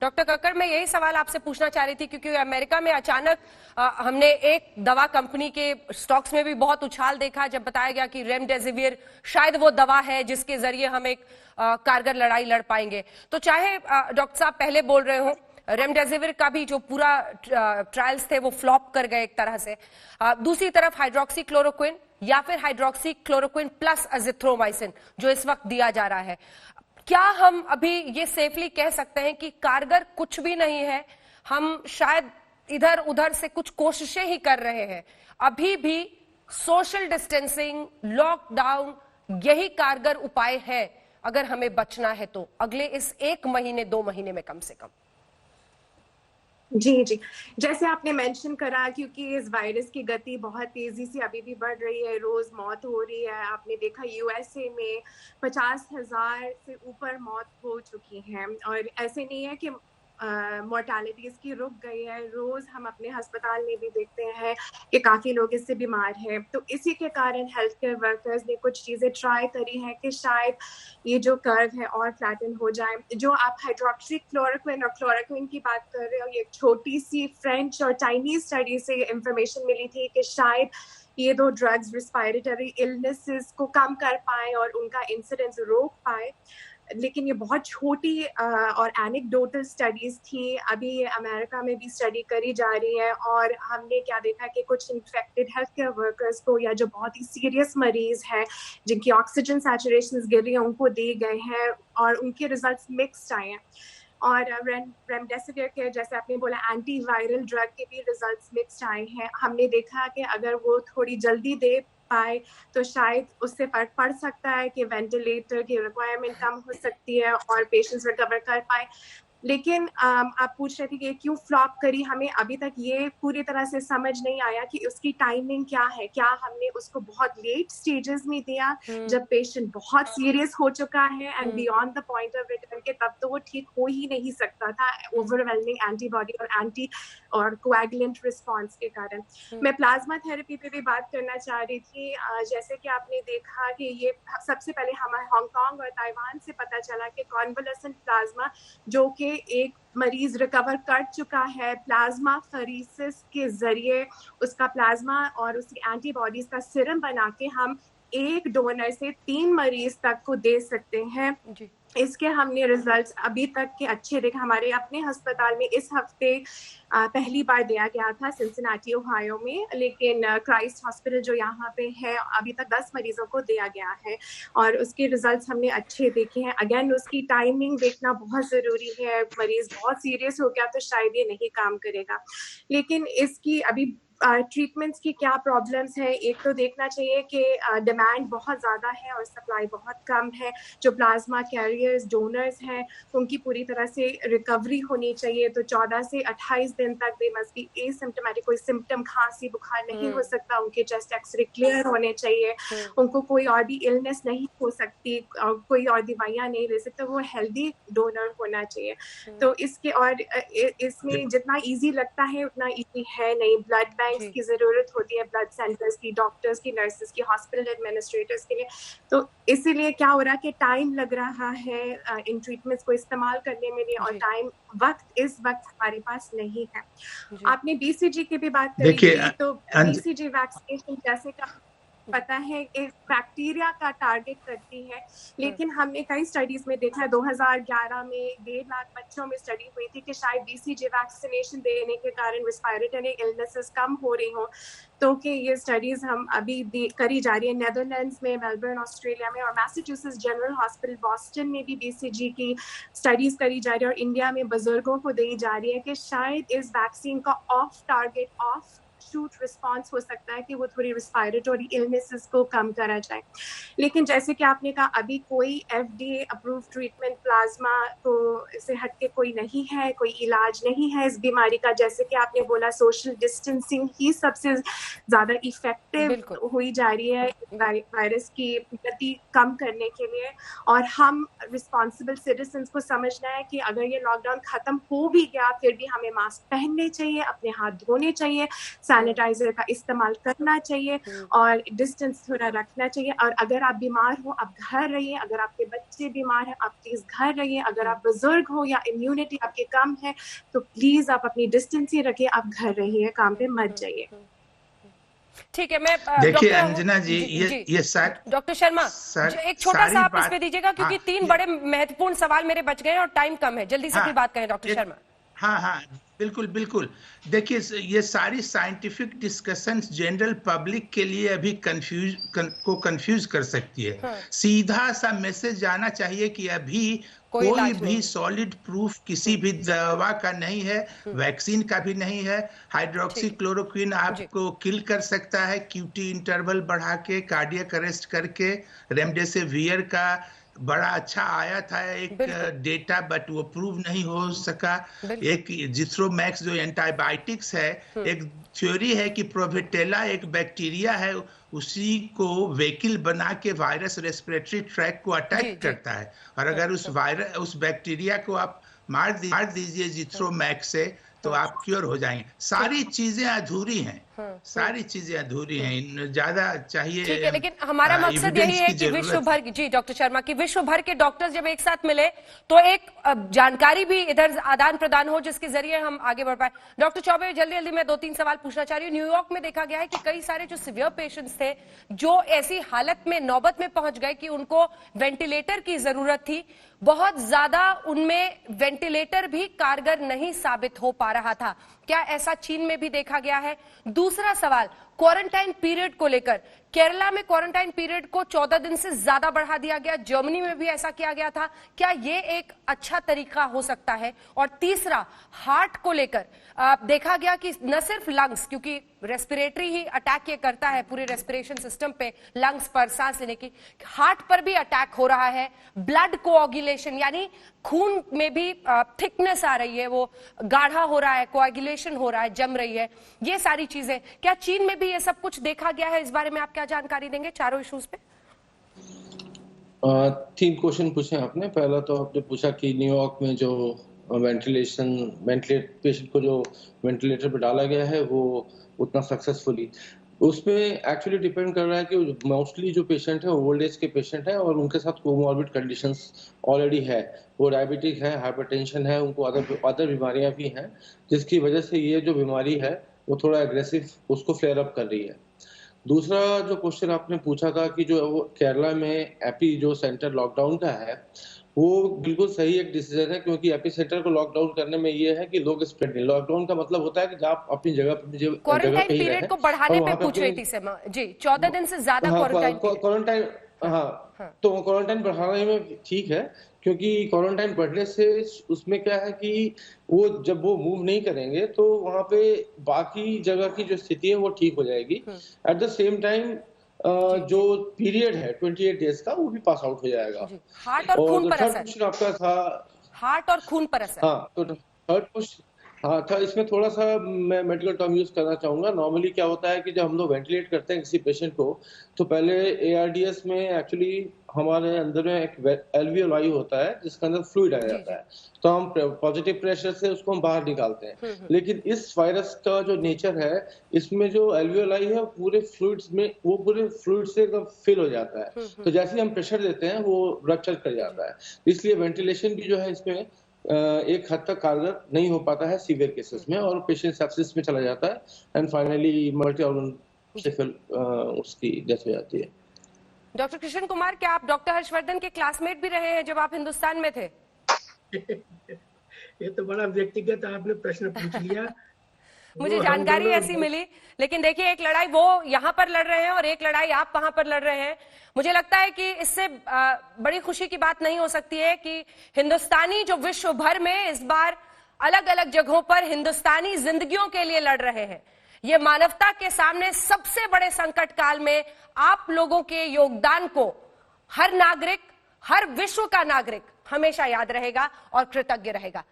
Doctor Kakkar, मैं यही सवाल आपसे पूछना चाह रही थी क्योंकि अमेरिका में अचानक हमने एक दवा कंपनी के स्टॉक्स में भी बहुत उछाल देखा जब बताया गया कि रेमडेसिविर शायद वो दवा है जिसके जरिए हम एक कारगर लड़ाई लड़ पाएंगे। तो चाहे डॉक्टर साहब पहले बोल रहे हो रेमडेसिविर का भी जो पूरा ट्रायल्स थे वो फ्लॉप कर गए एक तरह से, दूसरी तरफ हाइड्रोक्सी क्लोरोक्विन या फिर हाइड्रोक्सी क्लोरोक्विन प्लस अजिथ्रोमाइसिन जो इस वक्त दिया जा रहा है, क्या हम अभी ये सेफली कह सकते हैं कि कारगर कुछ भी नहीं है? हम शायद इधर उधर से कुछ कोशिशें ही कर रहे हैं, अभी भी सोशल डिस्टेंसिंग, लॉकडाउन यही कारगर उपाय है अगर हमें बचना है तो अगले इस 1 महीने 2 महीने में कम से कम। जी, जी। जैसे आपने मेंशन करा, क्योंकि इस वायरस की गति बहुत तेज़ी से अभी भी बढ़ रही है, रोज़ मौत हो रही है। आपने देखा यूएसए में 50,000 से ऊपर मौत हो चुकी हैं और ऐसे नहीं है कि मोर्टालिटी इसकी रुक गई है। रोज़ हम अपने अस्पताल में भी देखते हैं कि काफ़ी लोग इससे बीमार हैं। तो इसी के कारण हेल्थ केयर वर्कर्स ने कुछ चीज़ें ट्राई करी हैं कि शायद ये जो कर्व है और फ्लैटन हो जाए। जो आप हाइड्रोक्सी क्लोरोक्विन और क्लोरोक्विन की बात कर रहे हो, ये एक छोटी-सी फ्रेंच और चाइनीज़ स्टडी से इंफॉर्मेशन मिली थी कि शायद ये 2 ड्रग्स रेस्पिरेटरी इलनेसेस को कम कर पाएँ और उनका इंसिडेंस रोक पाएँ। लेकिन ये बहुत छोटी और एनेक्डोटल स्टडीज़ थी। अभी अमेरिका में भी स्टडी करी जा रही है और हमने क्या देखा कि कुछ इन्फेक्टेड हेल्थ केयर वर्कर्स को या जो बहुत ही सीरियस मरीज़ हैं, जिनकी ऑक्सीजन सैचुरेशंस गिर रही है, उनको दिए गए हैं और उनके रिजल्ट्स मिक्स्ड आए हैं। और रेमडेसिविर के, जैसे आपने बोला, एंटी वायरल ड्रग के भी रिजल्ट्स मिक्स्ड आए हैं। हमने देखा कि अगर वो थोड़ी जल्दी दे पाए तो शायद उससे फर्क पड़ सकता है कि वेंटिलेटर की रिक्वायरमेंट कम हो सकती है और पेशेंट्स रिकवर कर पाए। लेकिन आप पूछ रहे थे कि क्यों फ्लॉप करी, हमें अभी तक ये पूरी तरह से समझ नहीं आया कि उसकी टाइमिंग क्या है। क्या हमने उसको बहुत लेट स्टेजेस में दिया जब पेशेंट बहुत सीरियस हो चुका है and beyond the point of return के, तब तो वो ठीक हो ही नहीं सकता था ओवरवेलमिंग एंटीबॉडी और कोएगुलेंट रिस्पॉन्स के कारण। मैं प्लाज्मा थेरेपी पे भी बात करना चाह रही थी। जैसे कि आपने देखा कि ये सबसे पहले हमें हांगकांग और ताइवान से पता चला कि कॉन्वलेसेंट प्लाज्मा, जो कि एक मरीज रिकवर कर चुका है, प्लाज्मा फरीसिस के जरिए उसका प्लाज्मा और उसकी एंटीबॉडीज का सीरम बना के हम एक डोनर से 3 मरीज तक को दे सकते हैं। इसके हमने रिजल्ट्स अभी तक के अच्छे देखे। हमारे अपने अस्पताल में इस हफ्ते पहली बार दिया गया था सिंसिनाटी ओहायो में, लेकिन क्राइस्ट हॉस्पिटल जो यहाँ पे है, अभी तक 10 मरीजों को दिया गया है और उसके रिजल्ट्स हमने अच्छे देखे हैं। अगेन उसकी टाइमिंग देखना बहुत ज़रूरी है। मरीज बहुत सीरियस हो गया तो शायद ये नहीं काम करेगा, लेकिन इसकी अभी ट्रीटमेंट्स की क्या प्रॉब्लम्स हैं। एक तो देखना चाहिए कि डिमांड बहुत ज़्यादा है और सप्लाई बहुत कम है। जो प्लाज्मा कैरियर्स, डोनर्स हैं, उनकी पूरी तरह से रिकवरी होनी चाहिए। तो 14 से 28 दिन तक दे मस्ट बी एसिम्प्टोमेटिक, कोई सिम्टम, खांसी, बुखार नहीं हो सकता। उनके चेस्ट एक्सरे क्लियर होने चाहिए। उनको कोई और भी इलनेस नहीं हो सकती, कोई और दवाइयाँ नहीं ले सकते। वो हेल्दी डोनर होना चाहिए। तो इसके और इसमें जितना ईजी लगता है उतना ईजी है नहीं। ब्लड बैंक की जरूरत होती है, ब्लड सेंटर्स की, डॉक्टर्स की, नर्सेस की, हॉस्पिटल एडमिनिस्ट्रेटर्स के लिए। तो इसीलिए क्या हो रहा है कि टाइम लग रहा है इन ट्रीटमेंट्स को इस्तेमाल करने में, और टाइम इस वक्त हमारे पास नहीं है। आपने बीसीजी की भी बात करी थी, तो बीसीजी वैक्सीनेशन जैसे का पता है कि बैक्टीरिया का टारगेट करती है, लेकिन हमने कई स्टडीज में देखा है, 2011 में 1.5 लाख बच्चों में स्टडी हुई थी कि शायद बीसीजी वैक्सीनेशन देने के कारण रेस्पिरेटरी इलनेसेस कम हो रही हों। तो कि ये स्टडीज हम अभी करी जा रही है नेदरलैंड्स में, मेलबर्न ऑस्ट्रेलिया में, और मैसाचुसेट्स जनरल हॉस्पिटल बॉस्टन में भी बीसीजी की स्टडीज करी जा रही है और इंडिया में बुजुर्गों को दी जा रही है कि शायद इस वैक्सीन का of target, of shoot response हो सकता है कि वो थोड़ी रेस्पिरेटरी इलनेसेस को कम करा जाए। लेकिन जैसे कि आपने कहा, अभी कोई FDA अप्रूव ट्रीटमेंट प्लाज्मा को से हटके कोई नहीं है, कोई इलाज नहीं है इस बीमारी का। जैसे कि आपने बोला, सोशल डिस्टेंसिंग ही सबसे ज्यादा इफेक्टिव हुई जा रही है वायरस की गति कम करने के लिए। और हम रिस्पॉन्सिबल सिटीजन्स को समझना है कि अगर ये लॉकडाउन खत्म हो भी गया, फिर भी हमें मास्क पहनने चाहिए, अपने हाथ धोने चाहिए, सैनिटाइजर का इस्तेमाल करना चाहिए और डिस्टेंस थोड़ा रखना चाहिए। और अगर आप बीमार हो आप घर रहिए, अगर आपके बच्चे बीमार हैं आप प्लीज घर रहिए, अगर आप बुजुर्ग हो या इम्यूनिटी आपके कम है तो प्लीज आप अपनी डिस्टेंस ही रखिए, आप घर रहिए, काम पे मत जाइए। ठीक है, मैं देखिए अंजना जी, ये डॉक्टर शर्मा एक छोटा सा आप इसमें दीजिएगा, क्योंकि 3 बड़े महत्वपूर्ण सवाल मेरे बच गए और टाइम कम है, जल्दी से अपनी बात कहें डॉक्टर शर्मा। हाँ, बिल्कुल बिल्कुल। देखिए ये सारी साइंटिफिक डिस्कशंस जनरल पब्लिक के लिए अभी कंफ्यूज कर सकती है। सीधा सा मैसेज जाना चाहिए कि अभी कोई भी सॉलिड प्रूफ किसी भी दवा का नहीं है, वैक्सीन का भी नहीं है। हाइड्रोक्सी क्लोरोक्विन आपको किल कर सकता है क्यूटी इंटरवल बढ़ा के, कार्डियक अरेस्ट करके। रेमडेसिवियर का बड़ा अच्छा आया था एक डेटा, बट वो प्रूव नहीं हो सका। एक जिथ्रोमैक्स जो एंटीबायोटिक्स है, एक थ्योरी है कि प्रोविटेला एक बैक्टीरिया है, उसी को वेहिकल बना के वायरस रेस्पिरेटरी ट्रैक को अटैक करता है, और अगर उस बैक्टीरिया को आप मार दीजिए जिथ्रोमैक्स से तो आप क्योर हो जाएंगे। सारी चीजें अधूरी हैं, सारी चीजें अधूरी हैं, ज्यादा चाहिए। ठीक है, लेकिन हमारा मकसद यही है कि विश्व भर जी डॉक्टर शर्मा की विश्व भर के डॉक्टर्स जब एक साथ मिले तो एक जानकारी भी इधर आदान प्रदान हो, जिसके जरिए हम आगे बढ़ पाए। डॉक्टर चौबे, जल्दी मैं 2-3 सवाल पूछना चाह रही हूँ। न्यूयॉर्क में देखा गया है कि कई सारे जो सीवियर पेशेंट्स थे, जो ऐसी हालत में नौबत में पहुंच गए कि उनको वेंटिलेटर की जरूरत थी, बहुत ज्यादा उनमें वेंटिलेटर भी कारगर नहीं साबित हो पा रहा था। क्या ऐसा चीन में भी देखा गया है? दूसरा सवाल, क्वारंटाइन पीरियड को लेकर, केरला में क्वारंटाइन पीरियड को 14 दिन से ज्यादा बढ़ा दिया गया, जर्मनी में भी ऐसा किया गया था। क्या ये एक अच्छा तरीका हो सकता है? और तीसरा, हार्ट को लेकर देखा गया कि न सिर्फ लंग्स, क्योंकि रेस्पिरेटरी ही अटैक ये करता है पूरे रेस्पिरेशन सिस्टम पे, लंग्स पर सांस लेने की, हार्ट पर भी अटैक हो रहा है। ब्लड कोआगुलेशन यानी खून में भी थिकनेस आ रही है, वो गाढ़ा हो रहा है, कोआगुलेशन हो रहा है, जम रही है। ये सारी चीजें क्या चीन में भी ये सब कुछ देखा गया है? इस बारे में आप क्या जानकारी देंगे चारों इश्यूज पे? 3 क्वेश्चन पूछे आपने। पहला तो आपने पूछा कि न्यूयॉर्क में जो वेंटिलेटर पेशेंट को जो वेंटिलेटर पे डाला गया है वो उतना सक्सेसफुली, उसमें एक्चुअली डिपेंड कर रहा है कि मोस्टली जो पेशेंट है ओल्ड एज के पेशेंट है और उनके साथ कोमॉर्बिड कंडीशंस ऑलरेडी है। वो डायबिटिक है, हाइपरटेंशन है, उनको अदर बीमारियां भी हैं, जिसकी वजह से ये जो बीमारी है वो थोड़ा एग्रेसिव उसको फ्लेयर अप कर रही है। दूसरा जो क्वेश्चन आपने पूछा था कि जो केरला में एपी जो सेंटर लॉकडाउन का है, वो बिल्कुल सही एक डिसीजन है, क्योंकि एपी सेंटर को लॉकडाउन करने में ये है कि लोग स्प्रेड नहीं। लॉकडाउन का मतलब होता है कि आप अपनी जगह पे ही पीरियड को बढ़ाने पे पूछ रही थी जी, 14 दिन से ज्यादा क्वारंटाइन। हाँ, तो क्वारंटाइन बढ़ाने में ठीक है, क्योंकि क्वारंटाइन बढ़ने से उसमें क्या है कि वो जब वो मूव नहीं करेंगे तो वहां पे बाकी जगह की जो स्थिति है वो ठीक हो जाएगी। एट द सेम टाइम जो पीरियड है 28 डेज का, वो भी पास आउट हो जाएगा। हार्ट और खून पर असर आपका था, हार्ट और खून पर असर। हाँ, तो थर्ड क्वेश्चन था, इसमें थोड़ा सा मैं मेडिकल टर्म यूज करना चाहूंगा। नॉर्मली क्या होता है कि जब हम लोग वेंटिलेट करते हैं किसी पेशेंट को, तो पहले ARDS में एक्चुअली हमारे अंदर में एक एल्वियोलाई होता है जिसके अंदर फ्लूइड आ जाता है, तो हम पॉजिटिव प्रेशर से उसको हम बाहर निकालते हैं। लेकिन इस वायरस का जो नेचर है, इसमें जो एल्वियोलाई है पूरे फ्लूइड्स में, वो पूरे फ्लूइड से एकदम फिल हो जाता है, तो जैसे ही हम प्रेशर देते हैं वो रप्चर कर जाता है। इसलिए वेंटिलेशन भी जो है इसमें एक हद तक कारगर नहीं हो पाता है सीवियर केसेस में, और पेशेंट सेप्सिस में चला जाता है एंड फाइनली मल्टी ऑर्गन से फिर उसकी डेथ हो जाती है। डॉक्टर कृष्ण कुमार, क्या आप डॉक्टर हर्षवर्धन के क्लासमेट भी रहे हैं जब आप हिंदुस्तान में थे? ये तो बड़ा व्यक्तिगत आपने प्रश्न पूछ लिया। मुझे जानकारी ऐसी मिली, लेकिन देखिए एक लड़ाई वो यहाँ पर लड़ रहे हैं और एक लड़ाई आप वहां पर लड़ रहे हैं। मुझे लगता है कि इससे बड़ी खुशी की बात नहीं हो सकती है कि हिंदुस्तानी जो विश्व भर में इस बार अलग अलग जगहों पर हिंदुस्तानी जिंदगियों के लिए लड़ रहे हैं। ये मानवता के सामने सबसे बड़े संकट काल में आप लोगों के योगदान को हर नागरिक, हर विश्व का नागरिक हमेशा याद रहेगा और कृतज्ञ रहेगा।